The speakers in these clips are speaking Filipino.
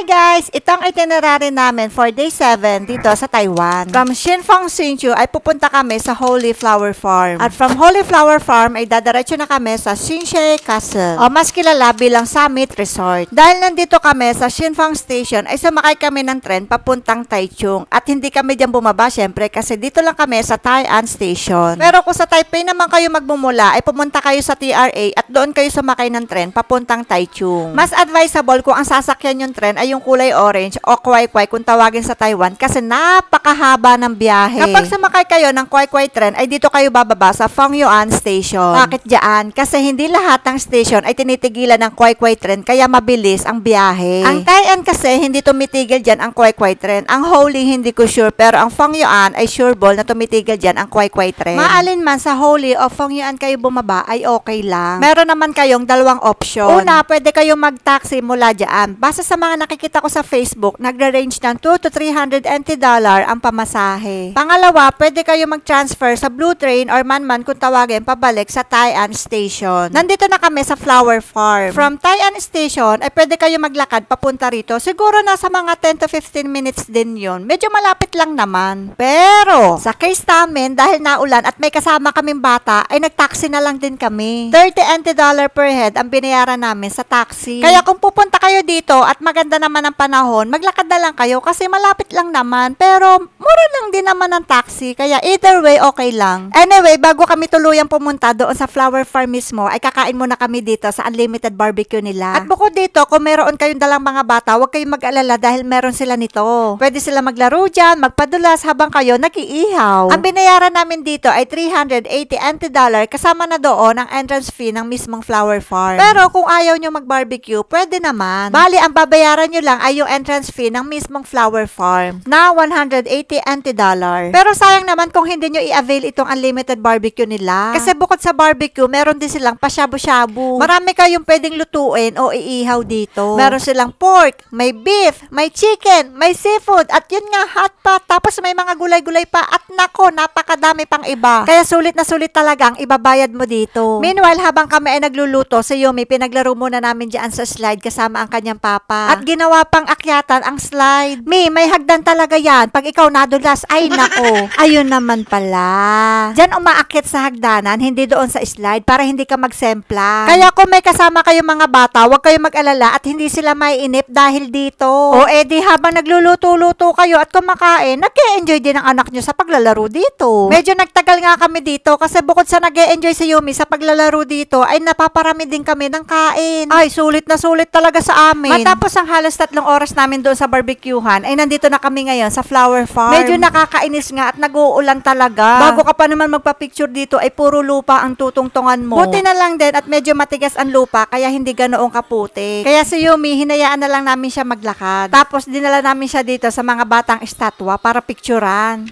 Hi guys! Itong itinerary namin for day 7 dito sa Taiwan. From Xinfang Xinchu ay pupunta kami sa Holy Flower Farm. At from Holy Flower Farm ay dadaretso na kami sa Xinxie Castle o mas kilala bilang Summit Resort. Dahil nandito kami sa Xinfang Station ay sumakay kami ng tren papuntang Taichung. At hindi kami dyan bumaba syempre kasi dito lang kami sa Tai'an Station. Pero kung sa Taipei naman kayo magmumula ay pumunta kayo sa TRA at doon kayo sumakay ng tren papuntang Taichung. Mas advisable kung ang sasakyan yung tren ay yung kulay orange o kwai-kwai kung tawagin sa Taiwan kasi napakahaba ng biyahe. Kapag sumakay kayo ng kwai-kwai tren ay dito kayo bababa sa Fengyuan Station. Bakit dyan? Kasi hindi lahat ng station ay tinitigilan ng kwai-kwai tren kaya mabilis ang biyahe. Ang Tai'an kasi hindi tumitigil dyan ang kwai-kwai tren. Ang Holy hindi ko sure pero ang Fengyuan ay sureball na tumitigil dyan ang kwai-kwai tren. Maalin man sa Holy o Fengyuan kayo bumaba ay okay lang. Meron naman kayong dalawang option. Una, pwede kayong mag-taxi mula dyan. Basta sa mga nakikita ko sa Facebook, nagre-range ng 2 to 300 NT dollar ang pamasahe. Pangalawa, pwede kayo mag-transfer sa Blue Train or man-man kung tawagin pabalik sa Tai'an Station. Nandito na kami sa Flower Farm. From Tai'an Station, ay pwede kayo maglakad papunta rito. Siguro nasa mga 10 to 15 minutes din yun. Medyo malapit lang naman. Pero, sa case namin, dahil naulan at may kasama kaming bata, ay nag-taxi na lang din kami. 30 NT dollar per head ang binayaran namin sa taxi. Kaya kung pupunta kayo dito at maganda naman ang panahon, maglakad na lang kayo kasi malapit lang naman. Pero, mura lang din naman ang taxi. Kaya either way, okay lang. Anyway, bago kami tuluyang pumunta doon sa Flower Farm mismo, ay kakain muna kami dito sa unlimited barbecue nila. At bukod dito, kung meron kayong dalang mga bata, huwag kayong mag-alala dahil meron sila nito. Pwede sila maglaro dyan, magpadulas habang kayo nag-iihaw. Ang binayaran namin dito ay 380 NT dollar kasama na doon ang entrance fee ng mismong Flower Farm. Pero kung ayaw nyo mag-barbecue, pwede naman. Bali, ang babayaran nyo lang ay yung entrance fee ng mismong Flower Farm na 180 NT dollar. Pero sayang naman kung hindi nyo i-avail itong unlimited barbecue nila. Kasi bukod sa barbecue, meron din silang pa-shabu-shabu. Marami kayong pwedeng lutuin o iihaw dito. Meron silang pork, may beef, may chicken, may seafood, at yun nga, hot pot. Tapos may mga gulay-gulay pa at nako, napakadami pang iba. Kaya sulit na sulit talagang ibabayad mo dito. Meanwhile, habang kami ay nagluluto, si Yumi, pinaglaro muna namin dyan sa slide kasama ang kanyang papa. At ginawa pang akyatan ang slide. May hagdan talaga yan. Pag ikaw nadulas, ay nako. Ayun naman pala. Diyan umaakyat sa hagdanan, hindi doon sa slide para hindi ka magsempla. Kaya kung may kasama kayong mga bata, huwag kayong mag-alala at hindi sila maiinip dahil dito. O edi habang nagluluto-luto kayo at kumakain, nag-e-enjoy din ang anak nyo sa paglalaro dito. Medyo nagtagal nga kami dito kasi bukod sa nag-e-enjoy si Yumi sa paglalaro dito, ay napaparami din kami ng kain. Ay, sulit na sulit talaga sa amin. Matapos ang halos 3 oras namin doon sa barbecuehan, ay nandito na kami ngayon sa Flower Farm. Medyo nakakainis nga at nag-uulan talaga. Bago ka pa naman magpa-picture dito, ay puro lupa ang tutungtungan mo. Buti na lang din at medyo matigas ang lupa, kaya hindi ganoong kaputik. Kaya si Yumi, hinayaan na lang namin siya maglakad. Tapos dinala namin siya dito sa mga batang estatwa para picturean.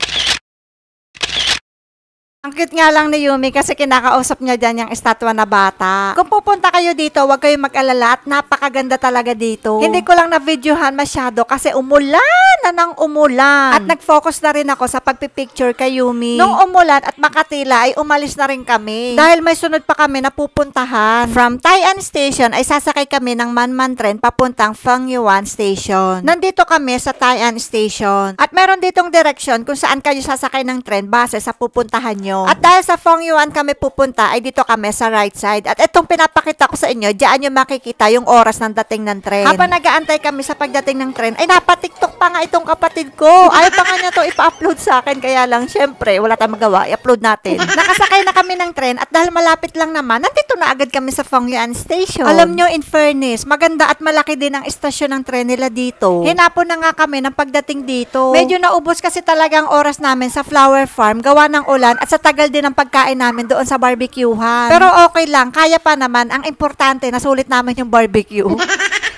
Ang cute nga lang ni Yumi kasi kinakausap niya dyan yung estatwa na bata. Kung pupunta kayo dito, huwag kayong mag-alala at napakaganda talaga dito. Hindi ko lang na-videohan masyado kasi umulan na ng umulan. At nag-focus na rin ako sa pagpipicture kay Yumi. Nung umulan at makatila ay umalis na rin kami. Dahil may sunod pa kami na pupuntahan. From Tai'an Station ay sasakay kami ng man-man tren papuntang Fengyuan Station. Nandito kami sa Tai'an Station. At meron ditong direction kung saan kayo sasakay ng tren base sa pupuntahan nyo. At dahil sa Fengyuan kami pupunta, ay dito kami sa right side. At itong pinapakita ko sa inyo, diyan nyo makikita yung oras ng dating ng tren. Habang nag-aantay kami sa pagdating ng tren, ay napatiktok pa nga itong kapatid ko. Ayaw pa nga niya to ipa-upload sa akin. Kaya lang, syempre, wala tayong magawa. I-upload natin. Nakasakay na kami ng tren at dahil malapit lang naman, nandito na agad kami sa Fengyuan Station. Alam nyo, in fairness, maganda at malaki din ang istasyon ng tren nila dito. Hinapon na nga kami ng pagdating dito. Medyo naubos kasi talagang oras namin sa Flower Farm, gawa ng ulan at sa tagal din ang pagkain namin doon sa barbecuehan. Pero okay lang, kaya pa naman. Ang importante, nasulit namin yung barbecue.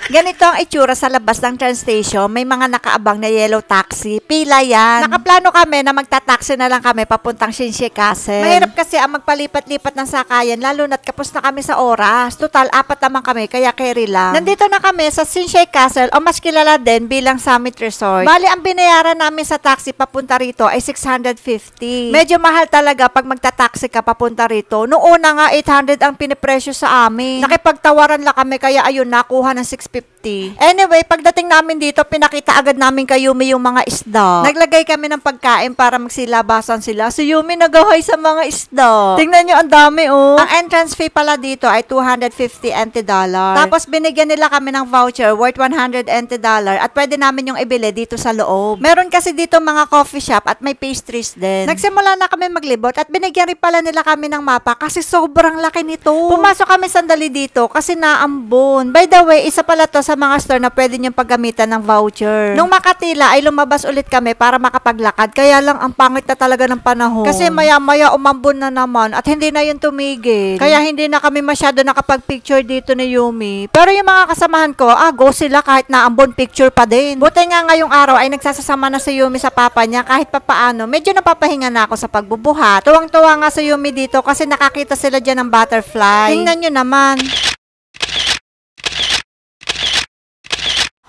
Ganito ang itsura sa labas ng train station. May mga nakaabang na yellow taxi. Pila yan. Nakaplano kami na magta-taxi na lang kami papuntang Xinxie Castle. Mahirap kasi ang magpalipat-lipat ng sakayan, lalo na't kapos na kami sa oras. Total, 4 naman kami, kaya carry lang. Nandito na kami sa Xinxie Castle o mas kilala din bilang Summit Resort. Bali, ang binayaran namin sa taxi papunta rito ay 650. Medyo mahal talaga pag magta-taxi ka papunta rito. Noong una nga, 800 ang pinipresyo sa amin. Nakipagtawaran lang kami, kaya ayun, nakuha ng 650 250. Anyway, pagdating namin dito, pinakita agad namin kay Yumi yung mga isda. Naglagay kami ng pagkain para magsilabasan sila. Si Yumi nagahay sa mga isda. Tingnan nyo, ang dami oh. Ang entrance fee pala dito ay $250 NT. Tapos binigyan nila kami ng voucher worth $100 NT at pwede namin yung ibili dito sa loob. Meron kasi dito mga coffee shop at may pastries din. Nagsimula na kami maglibot at binigyan rin pala nila kami ng mapa kasi sobrang laki nito. Pumasok kami sandali dito kasi naambon. By the way, isa pala to sa mga store na pwede niyong paggamitan ng voucher. Nung makatila ay lumabas ulit kami para makapaglakad. Kaya lang ang pangit na talaga ng panahon. Kasi maya-maya umambon na naman at hindi na yun tumigil. Kaya hindi na kami masyado nakapag-picture dito ni Yumi. Pero yung mga kasamahan ko, go sila kahit naambon, picture pa din. Buti nga ngayong araw ay nagsasasama na si Yumi sa papa niya kahit papaano. Medyo napapahinga na ako sa pagbubuhat. Tuwang-tuwa nga si Yumi dito kasi nakakita sila dyan ng butterfly. Tingnan nyo naman.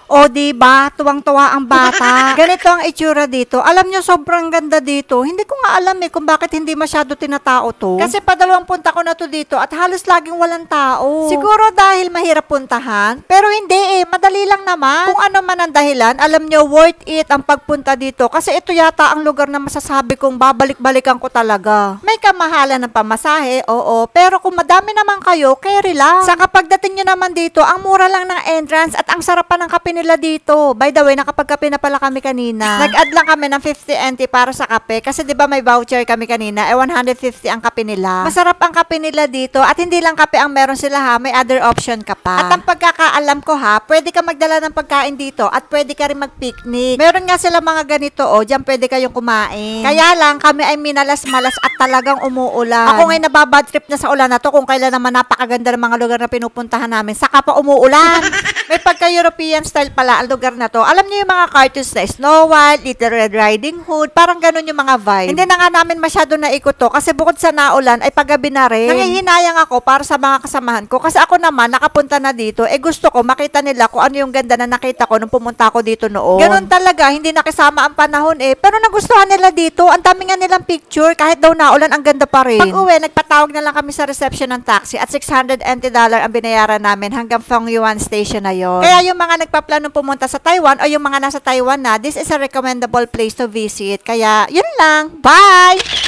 O, diba? Tuwang-tuwa ang bata. Ganito ang itsura dito. Alam nyo, sobrang ganda dito. Hindi ko nga alam kung bakit hindi masyado tinatao to. Kasi padalawang punta ko na to dito at halos laging walang tao. Siguro dahil mahirap puntahan. Pero hindi madali lang naman. Kung ano man ang dahilan, alam nyo, worth it ang pagpunta dito. Kasi ito yata ang lugar na masasabi kong babalik-balikan ko talaga. May kamahalan ng pamasahe, oo. Pero kung madami naman kayo, carry lang. Sa pagdating nyo naman dito, ang mura lang ng entrance at ang sarap pa ng kape nila dito. By the way, nakapagkape na pala kami kanina. Nag-add lang kami ng 50 NT para sa kape kasi 'di ba may voucher kami kanina, 150 ang kape nila. Masarap ang kape nila dito at hindi lang kape ang meron sila ha, may other option ka pa. At ang pagkakaalam ko ha, pwede ka magdala ng pagkain dito at pwede ka rin mag-picnic. Meron nga sila mga ganito diyan pwede kayong kumain. Kaya lang kami ay minalas-malas at talagang umuulan. Ako ngayon nababad trip na sa ulan na to kung kailan naman napakaganda ng mga lugar na pinupuntahan namin. Saka pa umuulan. May pagka-European style pala ang lugar na to. Alam niyo yung mga cartoons na Snow White, Little Red Riding Hood, parang ganun yung mga vibe. Hindi na nga namin masyado naikot to kasi bukod sa naulan ay paggabi na rin. Nangihinayang ako para sa mga kasamahan ko kasi ako naman nakapunta na dito gusto ko makita nila kung ano yung ganda na nakita ko nung pumunta ako dito noon. Ganun talaga, hindi nakisama ang panahon pero nagustuhan nila dito. Ang dami nga nilang picture kahit daw naulan ang ganda pa rin. Pag uwi, nagpatawag na lang kami sa reception ng taxi at $600 NT ang binayaran namin hanggang Fengyuan Station na yon. Kaya yung mga nagpaplano pumunta sa Taiwan o yung mga nasa Taiwan na, this is a recommendable place to visit. Kaya, yun lang. Bye!